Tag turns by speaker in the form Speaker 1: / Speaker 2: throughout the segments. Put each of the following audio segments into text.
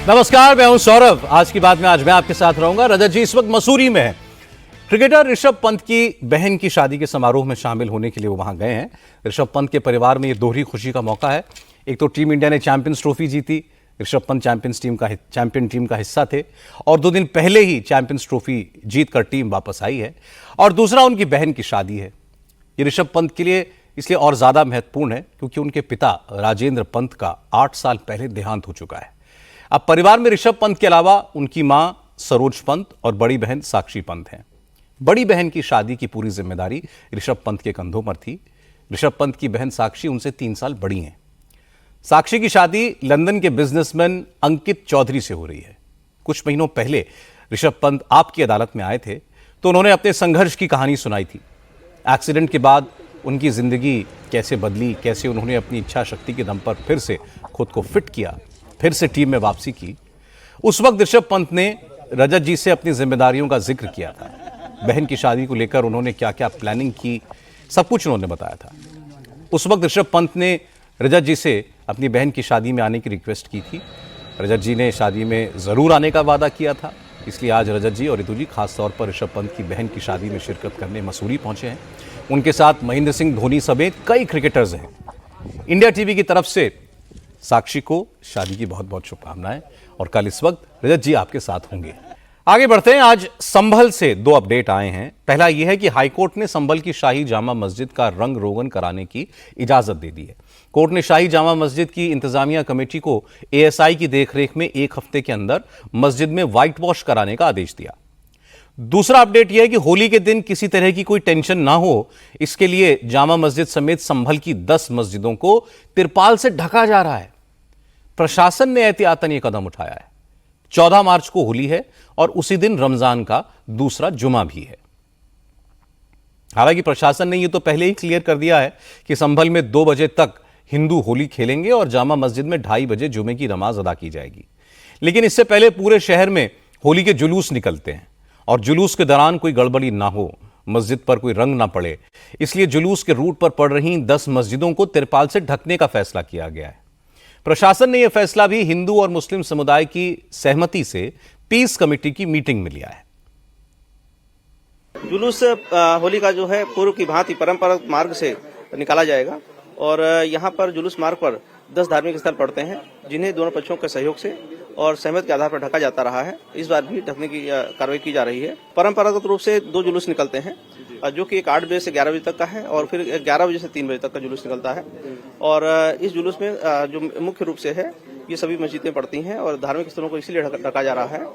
Speaker 1: नमस्कार, मैं हूं सौरभ। आज की बात में आज मैं आपके साथ रहूंगा। रजत जी इस वक्त मसूरी में है। क्रिकेटर ऋषभ पंत की बहन की शादी के समारोह में शामिल होने के लिए वो वहां गए हैं। ऋषभ पंत के परिवार में ये दोहरी खुशी का मौका है। एक तो टीम इंडिया ने चैंपियंस ट्रॉफी जीती, ऋषभ पंत चैंपियन टीम का हिस्सा थे और 2 दिन पहले ही चैंपियंस ट्रॉफी जीतकर टीम वापस आई है। और दूसरा उनकी बहन की शादी है। ये ऋषभ पंत के लिए इसलिए और ज्यादा महत्वपूर्ण है क्योंकि उनके पिता राजेंद्र पंत का 8 साल पहले देहांत हो चुका है। अब परिवार में ऋषभ पंत के अलावा उनकी मां सरोज पंत और बड़ी बहन साक्षी पंत हैं। बड़ी बहन की शादी की पूरी जिम्मेदारी ऋषभ पंत के कंधों पर थी। ऋषभ पंत की बहन साक्षी उनसे 3 साल बड़ी हैं। साक्षी की शादी लंदन के बिजनेसमैन अंकित चौधरी से हो रही है। कुछ महीनों पहले ऋषभ पंत आपकी अदालत में आए थे तो उन्होंने अपने संघर्ष की कहानी सुनाई थी। एक्सीडेंट के बाद उनकी जिंदगी कैसे बदली, कैसे उन्होंने अपनी इच्छा शक्ति के दम पर फिर से खुद को फिट किया, फिर से टीम में वापसी की। उस वक्त ऋषभ पंत ने रजत जी से अपनी जिम्मेदारियों का जिक्र किया था। बहन की शादी को लेकर उन्होंने क्या क्या प्लानिंग की, सब कुछ उन्होंने बताया था। उस वक्त ऋषभ पंत ने रजत जी से अपनी बहन की शादी में आने की रिक्वेस्ट की थी। रजत जी ने शादी में जरूर आने का वादा किया था, इसलिए आज रजत जी और रितु जी खासतौर पर ऋषभ पंत की बहन की शादी में शिरकत करने मसूरी पहुंचे हैं। उनके साथ महेंद्र सिंह धोनी समेत कई क्रिकेटर्स हैं। इंडिया टीवी की तरफ से साक्षी को शादी की बहुत बहुत शुभकामनाएं। और कल इस वक्त रजत जी आपके साथ होंगे। आगे बढ़ते हैं। आज संभल से 2 अपडेट आए हैं। पहला यह है कि हाईकोर्ट ने संभल की शाही जामा मस्जिद का रंग रोगन कराने की इजाजत दे दी है। कोर्ट ने शाही जामा मस्जिद की इंतजामिया कमेटी को एएसआई की देखरेख में 1 हफ्ते के अंदर मस्जिद में व्हाइट वॉश कराने का आदेश दिया। दूसरा अपडेट यह है कि होली के दिन किसी तरह की कोई टेंशन ना हो, इसके लिए जामा मस्जिद समेत संभल की 10 मस्जिदों को तिरपाल से ढका जा रहा है। प्रशासन ने एहतियातन यह कदम उठाया है। 14 मार्च को होली है और उसी दिन रमजान का दूसरा जुमा भी है। हालांकि प्रशासन ने यह तो पहले ही क्लियर कर दिया है कि संभल में 2 बजे तक हिंदू होली खेलेंगे और जामा मस्जिद में 2:30 बजे जुमे की नमाज अदा की जाएगी। लेकिन इससे पहले पूरे शहर में होली के जुलूस निकलते हैं और जुलूस के दौरान कोई गड़बड़ी ना हो, मस्जिद पर कोई रंग ना पड़े, इसलिए जुलूस के रूट पर पड़ रही 10 मस्जिदों को तिरपाल से ढकने का फैसला किया गया है। प्रशासन ने यह फैसला भी हिंदू और मुस्लिम समुदाय की सहमति से पीस कमेटी की मीटिंग में लिया है।
Speaker 2: जुलूस होली का जो है पूर्व की भांति परंपरागत मार्ग से निकाला जाएगा और यहाँ पर जुलूस मार्ग पर 10 धार्मिक स्थल पड़ते हैं जिन्हें दोनों पक्षों के सहयोग से और सहमति के आधार पर ढका जाता रहा है। इस बार भी ढकने की कार्रवाई की जा रही है। परंपरागत रूप से 2 जुलूस निकलते हैं जो कि एक 8 बजे से 11 बजे तक का है और फिर 11 बजे से 3 बजे तक का जुलूस निकलता है। और इस जुलूस में जो मुख्य रूप से है ये सभी मस्जिदें पड़ती हैं और धार्मिक स्थलों को इसीलिए ढका जा रहा है।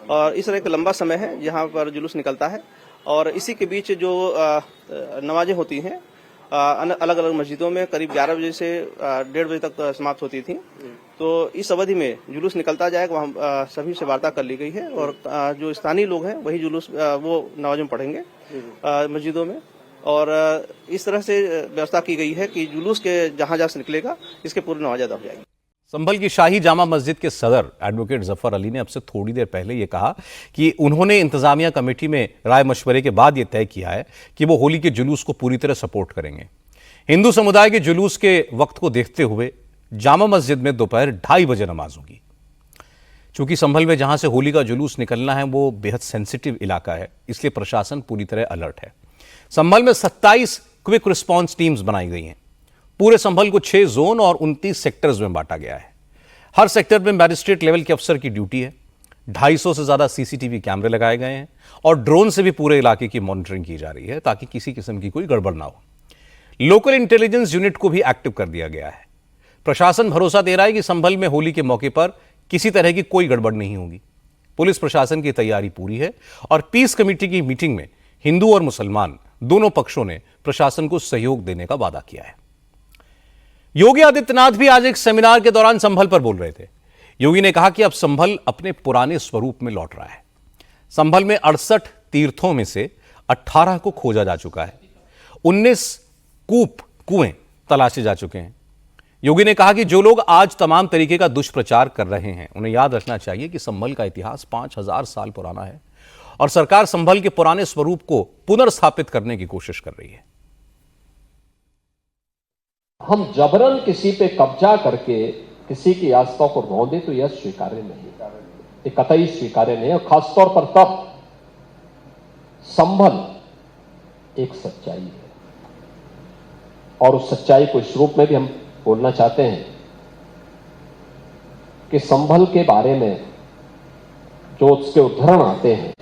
Speaker 2: और इस तरह एक लंबा समय है जहाँ पर जुलूस निकलता है और इसी के बीच जो नमाजें होती हैं अलग अलग मस्जिदों में करीब 11 बजे से 1:30 बजे तक समाप्त होती थी। तो इस अवधि में जुलूस निकलता जाएगा। वहाँ सभी से वार्ता कर ली गई है और जो स्थानीय लोग हैं वही जुलूस वो नमाज में पढ़ेंगे मस्जिदों में। और इस तरह से व्यवस्था की गई है कि जुलूस के जहाँ जहाँ से निकलेगा इसके पूरी नमाज अदा हो जाएगी।
Speaker 1: संभल की शाही जामा मस्जिद के सदर एडवोकेट जफर अली ने अब से थोड़ी देर पहले यह कहा कि उन्होंने इंतजामिया कमेटी में राय मशवरे के बाद यह तय किया है कि वो होली के जुलूस को पूरी तरह सपोर्ट करेंगे। हिंदू समुदाय के जुलूस के वक्त को देखते हुए जामा मस्जिद में दोपहर 2:30 बजे नमाज होगी। चूंकि संभल में जहां से होली का जुलूस निकलना है वो बेहद सेंसिटिव इलाका है, इसलिए प्रशासन पूरी तरह अलर्ट है। संभल में 27 क्विक रिस्पॉन्स टीम्स बनाई गई हैं। पूरे संभल को 6 जोन और 29 सेक्टर्स में बांटा गया है। हर सेक्टर में मैजिस्ट्रेट लेवल के अफसर की ड्यूटी है। 250 से ज्यादा सीसीटीवी कैमरे लगाए गए हैं और ड्रोन से भी पूरे इलाके की मॉनिटरिंग की जा रही है ताकि किसी किस्म की कोई गड़बड़ ना हो। लोकल इंटेलिजेंस यूनिट को भी एक्टिव कर दिया गया है। प्रशासन भरोसा दे रहा है कि संभल में होली के मौके पर किसी तरह की कोई गड़बड़ नहीं होगी। पुलिस प्रशासन की तैयारी पूरी है और पीस कमेटी की मीटिंग में हिंदू और मुसलमान दोनों पक्षों ने प्रशासन को सहयोग देने का वादा किया है। योगी आदित्यनाथ भी आज एक सेमिनार के दौरान संभल पर बोल रहे थे। योगी ने कहा कि अब संभल अपने पुराने स्वरूप में लौट रहा है। संभल में 68 तीर्थों में से 18 को खोजा जा चुका है। 19 कुएं तलाशे जा चुके हैं। योगी ने कहा कि जो लोग आज तमाम तरीके का दुष्प्रचार कर रहे हैं उन्हें याद रखना चाहिए कि संभल का इतिहास 5000 साल पुराना है और सरकार संभल के पुराने स्वरूप को पुनर्स्थापित करने की कोशिश कर रही है।
Speaker 3: हम जबरन किसी पे कब्जा करके किसी की आस्था को रौंदे तो यह स्वीकार्य नहीं, ये कतई स्वीकार्य नहीं। और खासतौर पर तब संभल एक सच्चाई है, और उस सच्चाई को इस रूप में भी हम बोलना चाहते हैं कि संभल के बारे में जो उसके उदाहरण आते हैं,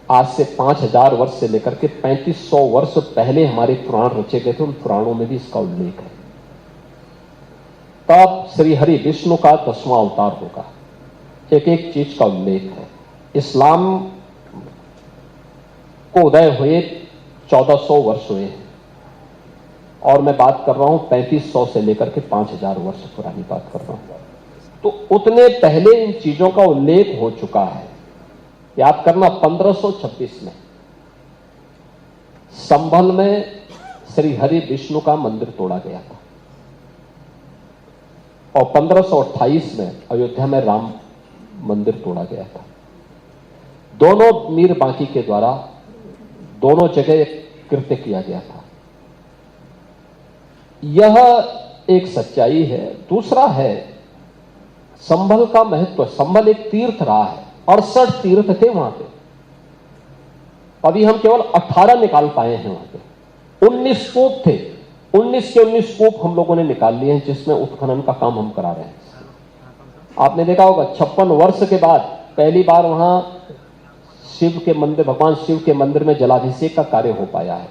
Speaker 3: आज से 5000 वर्ष से लेकर के 3500 वर्ष पहले हमारे पुराण रचे गए थे, उन पुराणों में भी इसका उल्लेख है। तब श्री हरि विष्णु का 10वां अवतार होगा, एक एक चीज का उल्लेख है। इस्लाम को उदय हुए 1400 वर्ष हुए हैं, और मैं बात कर रहा हूं 3500 से लेकर के 5000 वर्ष पुरानी बात कर रहा हूं। तो उतने पहले इन चीजों का उल्लेख हो चुका है। याद करना, 1526 में संभल में श्री हरि विष्णु का मंदिर तोड़ा गया था, और 1528 में अयोध्या में राम मंदिर तोड़ा गया था। दोनों मीर बांकी के द्वारा दोनों जगह कृत्य किया गया था। यह एक सच्चाई है। दूसरा है संभल का महत्व। संभल एक तीर्थ रहा है, 68 तीर्थ थे वहां पे, अभी हम केवल 18 निकाल पाए हैं। वहां पे 19 कूप थे, 19 के 19 कूप हम लोगों ने निकाल लिए हैं, जिसमें उत्खनन का काम हम करा रहे हैं। आपने देखा होगा 56 वर्ष के बाद पहली बार वहां शिव के मंदिर, भगवान शिव के मंदिर में जलाभिषेक का कार्य हो पाया है।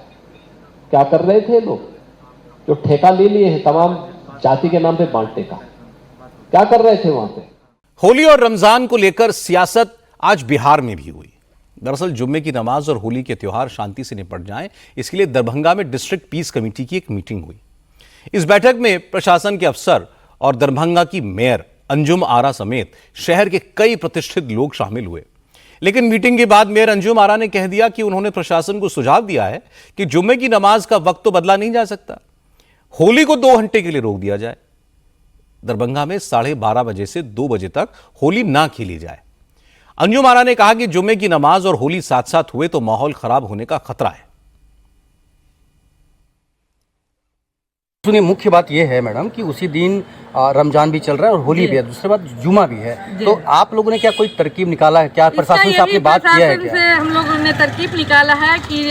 Speaker 3: क्या कर रहे थे लोग? जो ठेका ले लिए हैं तमाम जाति के नाम पे बांटने का, क्या कर रहे थे वहां पे?
Speaker 1: होली और रमजान को लेकर सियासत आज बिहार में भी हुई। दरअसल जुम्मे की नमाज और होली के त्योहार शांति से निपट जाएं, इसके लिए दरभंगा में डिस्ट्रिक्ट पीस कमेटी की एक मीटिंग हुई। इस बैठक में प्रशासन के अफसर और दरभंगा की मेयर अंजुम आरा समेत शहर के कई प्रतिष्ठित लोग शामिल हुए। लेकिन मीटिंग के बाद मेयर अंजुम आरा ने कह दिया कि उन्होंने प्रशासन को सुझाव दिया है कि जुम्मे की नमाज का वक्त तो बदला नहीं जा सकता, होली को 2 घंटे के लिए रोक दिया जाए। दरभंगा में 12:30 बजे से 2 बजे तक होली ना खेली जाए। अंजुम आरा ने कहा कि जुम्मे की नमाज और होली साथ साथ हुए तो माहौल खराब होने का खतरा है।
Speaker 4: सुनिए, मुख्य बात यह है मैडम कि उसी दिन रमजान भी चल रहा है और होली भी है, दूसरी बात जुमा भी है, तो आप लोगों ने क्या कोई तरकीब निकाला है? क्या प्रशासन से आपने बात किया है? क्या
Speaker 5: हम लोगों ने तरकीब निकाला है कि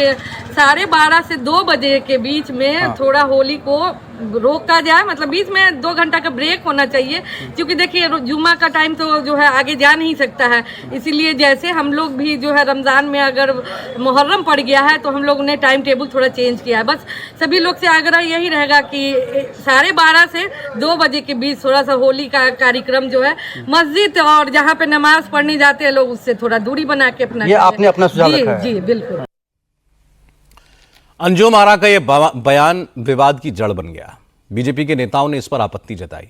Speaker 5: 12:30 से 2 बजे के बीच में थोड़ा होली को रोका जाए, मतलब बीच में 2 घंटा का ब्रेक होना चाहिए, क्योंकि देखिए जुम्मा का टाइम तो जो है आगे जा नहीं सकता है। इसीलिए जैसे हम लोग भी जो है रमज़ान में अगर मुहर्रम पड़ गया है तो हम लोग ने टाइम टेबल थोड़ा चेंज किया है। बस सभी लोग से आग्रह यही रहेगा कि 12:30 से 2 बजे के बीच थोड़ा सा होली का कार्यक्रम जो है मस्जिद और जहाँ पे नमाज पढ़ने जाते हैं लोग उससे थोड़ा दूरी बना के अपना,
Speaker 4: ये आपने अपना सुझाव रखा है?
Speaker 5: जी बिल्कुल।
Speaker 1: अंजुम आरा का यह बयान विवाद की जड़ बन गया। बीजेपी के नेताओं ने इस पर आपत्ति जताई।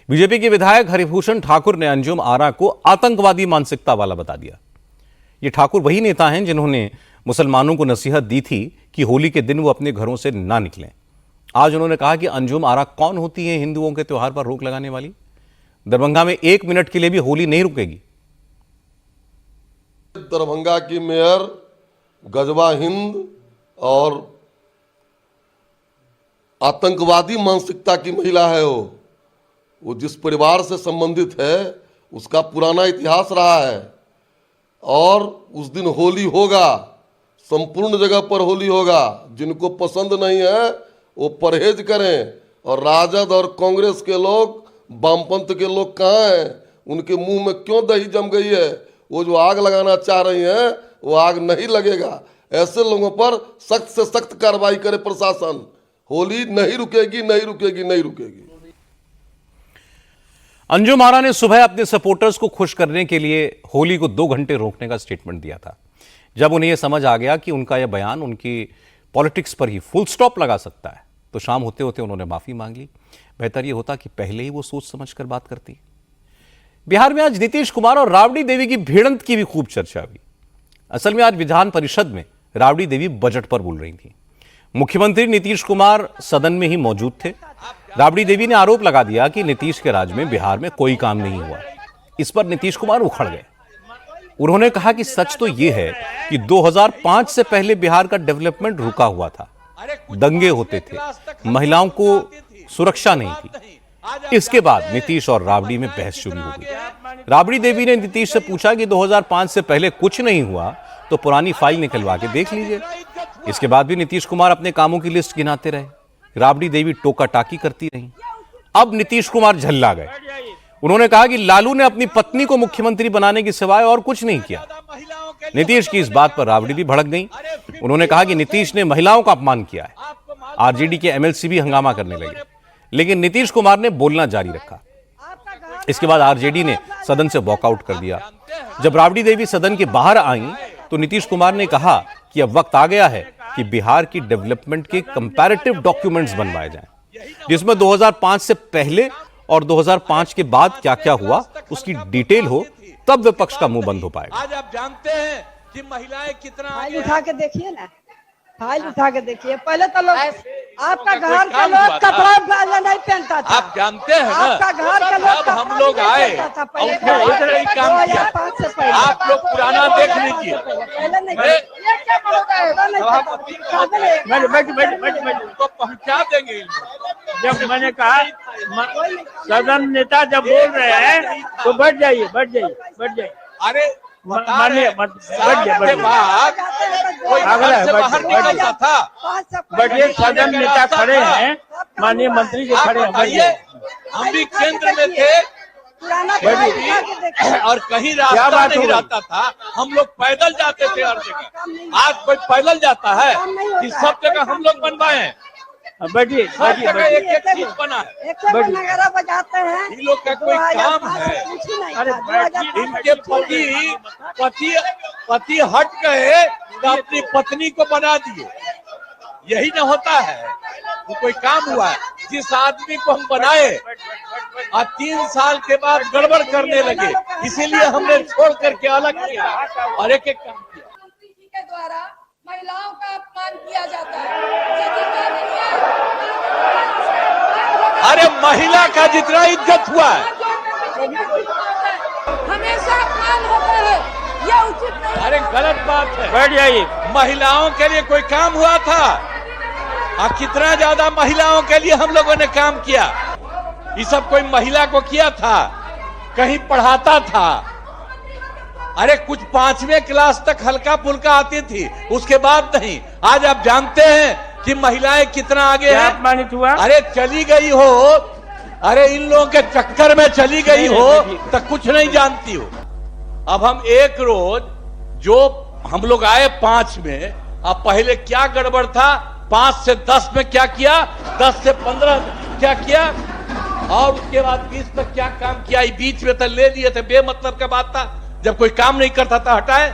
Speaker 1: बीजेपी के विधायक हरिभूषण ठाकुर ने अंजुम आरा को आतंकवादी मानसिकता वाला बता दिया। ये ठाकुर वही नेता हैं जिन्होंने मुसलमानों को नसीहत दी थी कि होली के दिन वो अपने घरों से ना निकलें। आज उन्होंने कहा कि अंजुम आरा कौन होती है हिंदुओं के त्योहार पर रोक लगाने वाली? दरभंगा में 1 मिनट के लिए भी होली नहीं रुकेगी।
Speaker 6: दरभंगा की मेयर गजवा हिंद और आतंकवादी मानसिकता की महिला है। वो जिस परिवार से संबंधित है उसका पुराना इतिहास रहा है, और उस दिन होली होगा, संपूर्ण जगह पर होली होगा। जिनको पसंद नहीं है वो परहेज करें। और राजद और कांग्रेस के लोग, वामपंथ के लोग कहाँ हैं? उनके मुंह में क्यों दही जम गई है? वो जो आग लगाना चाह रही हैं वो आग नहीं लगेगा। ऐसे लोगों पर सख्त से सख्त कार्रवाई करे प्रशासन। होली नहीं रुकेगी, नहीं रुकेगी, नहीं रुकेगी।
Speaker 1: अंजुम आरा ने सुबह अपने सपोर्टर्स को खुश करने के लिए होली को 2 घंटे रोकने का स्टेटमेंट दिया था। जब उन्हें यह समझ आ गया कि उनका यह बयान उनकी पॉलिटिक्स पर ही फुल स्टॉप लगा सकता है, तो शाम होते होते उन्होंने माफी मांग ली। बेहतर यह होता कि पहले ही वो सोच समझकर बात करती। बिहार में आज नीतीश कुमार और राबड़ी देवी की भिड़ंत की भी खूब चर्चा हुई। असल में आज विधान परिषद में राबड़ी देवी बजट पर बोल रही थी। मुख्यमंत्री नीतीश कुमार सदन में ही मौजूद थे। राबड़ी देवी ने आरोप लगा दिया कि नीतीश के राज में बिहार में कोई काम नहीं हुआ। इस पर नीतीश कुमार उखड़ गए। उन्होंने कहा कि सच तो यह है कि 2005 से पहले बिहार का डेवलपमेंट रुका हुआ था, दंगे होते थे, महिलाओं को सुरक्षा नहीं थी। इसके बाद नीतीश और राबड़ी में बहस शुरू हो गई। राबड़ी देवी ने नीतीश से पूछा कि 2005 से पहले कुछ नहीं हुआ तो पुरानी फाइल निकलवा के देख लीजिए। इसके बाद भी नीतीश कुमार अपने कामों की लिस्ट गिनाते रहे। राबड़ी देवी टोका टाकी करती रही। अब नीतीश कुमार झल्ला गए। उन्होंने कहा कि लालू ने अपनी पत्नी को मुख्यमंत्री बनाने के सिवाय और कुछ नहीं किया। नीतीश की इस बात पर राबड़ी भी भड़क गई। उन्होंने कहा कि नीतीश ने महिलाओं का अपमान किया है। आरजेडी के एमएलसी भी हंगामा करने लगे, लेकिन नीतीश कुमार ने बोलना जारी रखा। इसके बाद आरजेडी ने सदन से वॉकआउट कर दिया। जब राबड़ी देवी सदन के बाहर आई तो नीतीश कुमार ने कहा कि अब वक्त आ गया है कि बिहार की डेवलपमेंट के कंपैरेटिव डॉक्यूमेंट्स बनवाए जाएं, जिसमें 2005 से पहले और 2005 के बाद क्या क्या हुआ उसकी डिटेल हो, तब विपक्ष का मुंह बंद हो पाएगा।
Speaker 7: आज आप जानते हैं कि महिलाएं कितना
Speaker 8: फाइल उठा के देखिए ना, फाइल उठा के देखिए। पहले तो लोग आपका घर का लोग कपड़ा नहीं पहनता था।
Speaker 7: आप जानते हैं ना,
Speaker 8: आपका घर का लोग
Speaker 7: जब हम लोग आए उधर ही काम किया। आप लोग पुराना देख लीजिए। तो पहुंचा देंगे।
Speaker 9: जब मैंने कहा सदन नेता जब बोल रहे हैं तो बैठ जाइए, बैठ जाइए, बैठ जाइए।
Speaker 7: अरे
Speaker 9: मानिए,
Speaker 7: के बाद कोई घर से बाहर निकलता था।
Speaker 9: बैठिए, सदन नेता खड़े हैं, माननीय मंत्री जी खड़े हैं,
Speaker 7: बताइए, हम भी केंद्र में थे और कहीं रास्ता नहीं रहता था। हम लोग पैदल जाते थे हर जगह। आज कोई पैदल जाता है कि सब जगह हम लोग बनवाए हैं।
Speaker 9: बैठिए,
Speaker 7: सब जगह एक एक चीज बना है।
Speaker 8: नगारा बजाते हैं।
Speaker 7: इन लोग का कोई काम है?
Speaker 9: अरे
Speaker 7: इनके पति हट गए तो अपनी पत्नी को बना दिए। यही न होता है। वो कोई काम हुआ है? जिस आदमी को हम बनाए और 3 साल के बाद गड़बड़ करने लगे, इसीलिए हमने छोड़ करके अलग किया और एक एक काम किया।
Speaker 5: मंत्री के द्वारा महिलाओं का अपमान किया जाता है।
Speaker 7: अरे महिला का जितना इज्जत हुआ है,
Speaker 5: हमेशा अपमान होता है, यह उचित नहीं।
Speaker 7: अरे गलत बात है।
Speaker 9: बैठ जाइए।
Speaker 7: महिलाओं के लिए कोई काम हुआ था? कितना ज्यादा महिलाओं के लिए हम लोगों ने काम किया। ये सब कोई महिला को किया था? कहीं पढ़ाता था? अरे कुछ 5वीं क्लास तक हल्का फुल्का आती थी, उसके बाद नहीं। आज आप जानते हैं कि महिलाएं कितना आगे हैं।
Speaker 9: अपमानित हुआ।
Speaker 7: अरे चली गई हो, अरे इन लोगों के चक्कर में चली गई हो तो कुछ नहीं जानती हो। अब हम एक रोज जो हम लोग आए 5 में, अब पहले क्या गड़बड़ था, 5 से 10 में क्या किया, 10 से 15 क्या किया और उसके बाद 20 तक क्या काम किया। बीच में तो ले लिए थे, बेमतलब का बात था। जब कोई काम नहीं करता था हटाए।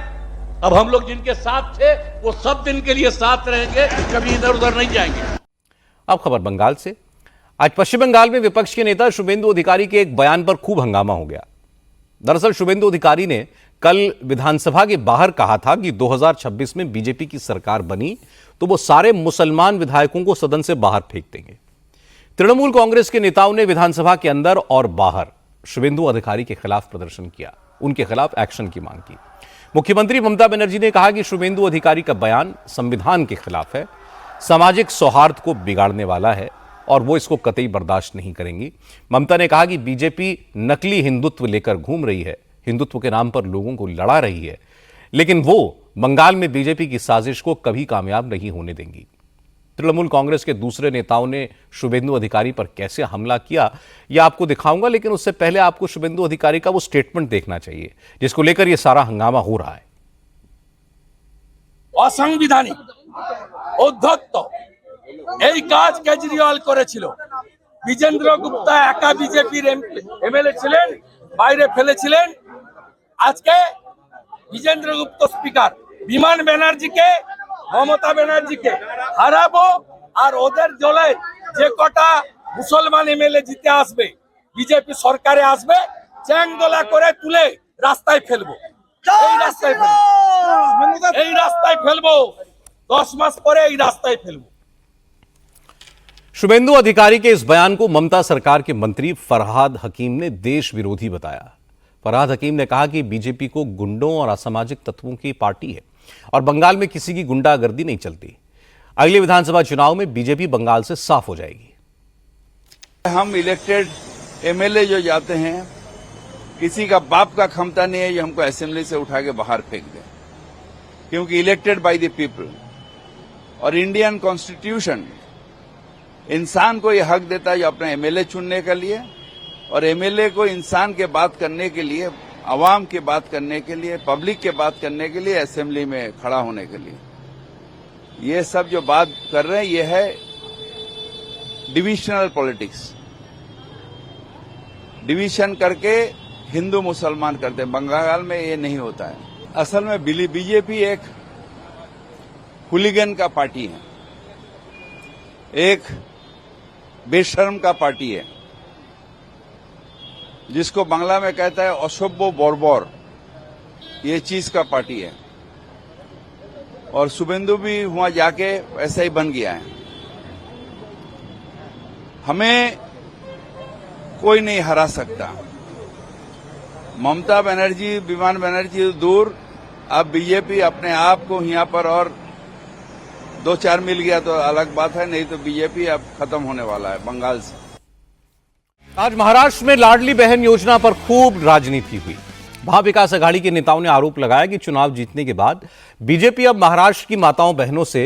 Speaker 7: अब हम लोग जिनके साथ थे वो सब दिन के लिए साथ रहेंगे, कभी इधर उधर नहीं जाएंगे।
Speaker 1: अब खबर बंगाल से। आज पश्चिम बंगाल में विपक्ष के नेता शुभेंदु अधिकारी के एक बयान पर खूब हंगामा हो गया। दरअसल शुभेंदु अधिकारी ने कल विधानसभा के बाहर कहा था कि 2026 में बीजेपी की सरकार बनी तो वो सारे मुसलमान विधायकों को सदन से बाहर फेंक देंगे। तृणमूल कांग्रेस के नेताओं ने विधानसभा के अंदर और बाहर शुभेंदु अधिकारी के खिलाफ प्रदर्शन किया, उनके खिलाफ एक्शन की मांग की। मुख्यमंत्री ममता बनर्जी ने कहा कि शुभेंदु अधिकारी का बयान संविधान के खिलाफ है, सामाजिक सौहार्द को बिगाड़ने वाला है और वो इसको कतई बर्दाश्त नहीं करेंगी। ममता ने कहा कि बीजेपी नकली हिंदुत्व लेकर घूम रही है, हिंदुत्व के नाम पर लोगों को लड़ा रही है, लेकिन वो बंगाल में बीजेपी की साजिश को कभी कामयाब नहीं होने देंगी। तृणमूल कांग्रेस के दूसरे नेताओं ने शुभेंदु अधिकारी पर कैसे हमला किया यह आपको दिखाऊंगा, लेकिन उससे पहले आपको शुभेंदु अधिकारी का वो स्टेटमेंट देखना चाहिए जिसको लेकर यह सारा हंगामा हो रहा है।
Speaker 9: অসাংবিধানিক অধ্যত্ত এই কাজ কেজরিওয়াল করেছিল। বিজেন্দ্র গুপ্তা একা বিজেপির এমএলএ ছিলেন, বাইরে ফেলেছিলেন। আজকে বিজেন্দ্র গুপ্ত স্পিকার বিমান ব্যানার্জিকে, মমতা ব্যানার্জিকে হারাবো আর ওদের দলে যে কটা মুসলমান এমএলএ জিতে আসবে, বিজেপি সরকারে আসবে, চ্যাংদোলা করে তুলে রাস্তায় ফেলবো। এই রাস্তায় ফেলবো, এই রাস্তায় ফেলবো, 10 মাস পরে এই রাস্তায় ফেলবো।
Speaker 1: शुभेंदु अधिकारी के इस बयान को ममता सरकार के मंत्री फरहाद हकीम ने देश विरोधी बताया। फरहाद हकीम ने कहा कि बीजेपी को गुंडों और असामाजिक तत्वों की पार्टी है और बंगाल में किसी की गुंडागर्दी नहीं चलती। अगले विधानसभा चुनाव में बीजेपी बंगाल से साफ हो जाएगी।
Speaker 10: हम इलेक्टेड एमएलए जो जाते हैं, किसी का बाप का क्षमता नहीं है ये हमको असेंबली से उठा के बाहर फेंक दे, क्योंकि इलेक्टेड बाय द पीपल। और इंडियन कॉन्स्टिट्यूशन इंसान को ये हक देता है जो अपने एमएलए चुनने के लिए, और एमएलए को इंसान के बात करने के लिए, अवाम की बात करने के लिए, पब्लिक के बात करने के लिए, असेंबली में खड़ा होने के लिए। ये सब जो बात कर रहे हैं ये है डिविजनल पॉलिटिक्स। डिवीजन करके हिंदू मुसलमान करते हैं, बंगाल में ये नहीं होता है। असल में बीजेपी एक हुलिगन का पार्टी है, एक बेशर्म का पार्टी है, जिसको बांग्ला में कहता है असभ्य बर्बर, ये चीज का पार्टी है। और शुभेंदु भी वहां जाके ऐसा ही बन गया है। हमें कोई नहीं हरा सकता। ममता बनर्जी, विमान बनर्जी दूर, अब बीजेपी अपने आप को यहाँ पर और 2-4 मिल गया तो अलग बात है, नहीं तो बीजेपी अब खत्म होने वाला है बंगाल से।
Speaker 1: आज महाराष्ट्र में लाडली बहन योजना पर खूब राजनीति हुई। भा विकास अघाड़ी के नेताओं ने आरोप लगाया कि चुनाव जीतने के बाद बीजेपी अब महाराष्ट्र की माताओं बहनों से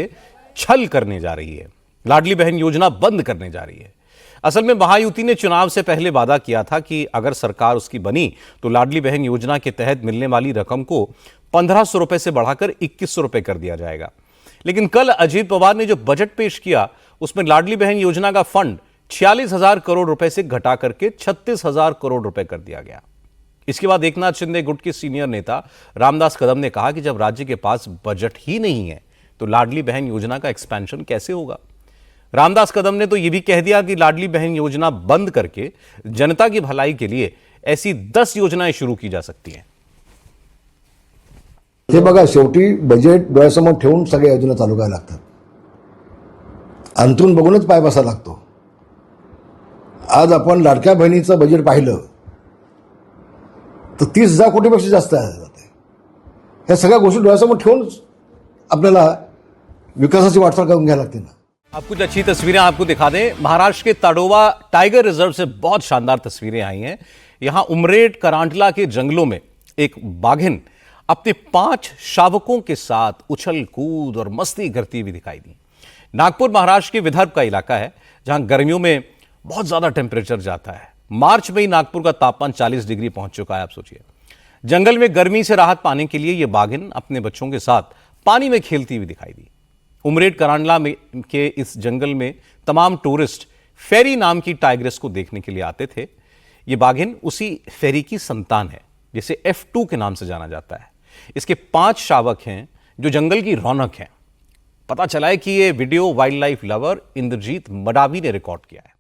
Speaker 1: छल करने जा रही है, लाडली बहन योजना बंद करने जा रही है। असल में महायुति ने चुनाव से पहले वादा किया था कि अगर सरकार उसकी बनी तो लाडली बहन योजना के तहत मिलने वाली रकम को 1500 रुपए से बढ़ाकर 2100 रुपए कर दिया जाएगा। लेकिन कल अजीत पवार ने जो बजट पेश किया उसमें लाडली बहन योजना का फंड 46,000 करोड़ रुपए से घटा करके 36,000 करोड़ रुपए कर दिया गया। इसके बाद एकनाथ शिंदे गुट के सीनियर नेता रामदास कदम ने कहा कि जब राज्य के पास बजट ही नहीं है तो लाडली बहन योजना का एक्सपेंशन कैसे होगा। रामदास कदम ने तो यह भी कह दिया कि लाडली बहन योजना बंद करके जनता की भलाई के लिए ऐसी 10 योजनाएं शुरू की जा सकती हैं।
Speaker 11: हे बघा, शेवटी बजेट डोळ्यासमोर ठेवून सगळ्या योजना चालू करायला लागतात। अंतरून बघूनच पाय बसायला लागतो। आज आपण लाडक्या बहिणीचं बजेट पाहिलं तर 30,000 कोटीपेक्षा जास्त आहे। ह्या सगळ्या गोष्टी डोळ्यासमोर ठेवून आपल्याला विकासाची वाटचाल करून घ्यायला लागते ना।
Speaker 1: अब कुछ अच्छी तस्वीरें आपको दिखा दें। महाराष्ट्र के ताडोबा टाइगर रिजर्व से बहुत शानदार तस्वीरें आई हैं। यहां उमरेड करांटला के जंगलों में एक बाघिन अपने 5 शावकों के साथ उछल कूद और मस्ती करती हुई दिखाई दी। नागपुर महाराष्ट्र के विदर्भ का इलाका है जहां गर्मियों में बहुत ज्यादा टेम्परेचर जाता है। मार्च में ही नागपुर का तापमान 40 डिग्री पहुंच चुका है। आप सोचिए, जंगल में गर्मी से राहत पाने के लिए यह बाघिन अपने बच्चों के साथ पानी में खेलती हुई दिखाई दी। उमरेड करांडला में के इस जंगल में तमाम टूरिस्ट फेरी नाम की टाइग्रेस को देखने के लिए आते थे। यह बाघिन उसी फेरी की संतान है जिसे F2 के नाम से जाना जाता है। इसके 5 शावक हैं जो जंगल की रौनक हैं। पता चला है कि यह video wildlife lover Indrajit Madavi ने रिकॉर्ड किया है।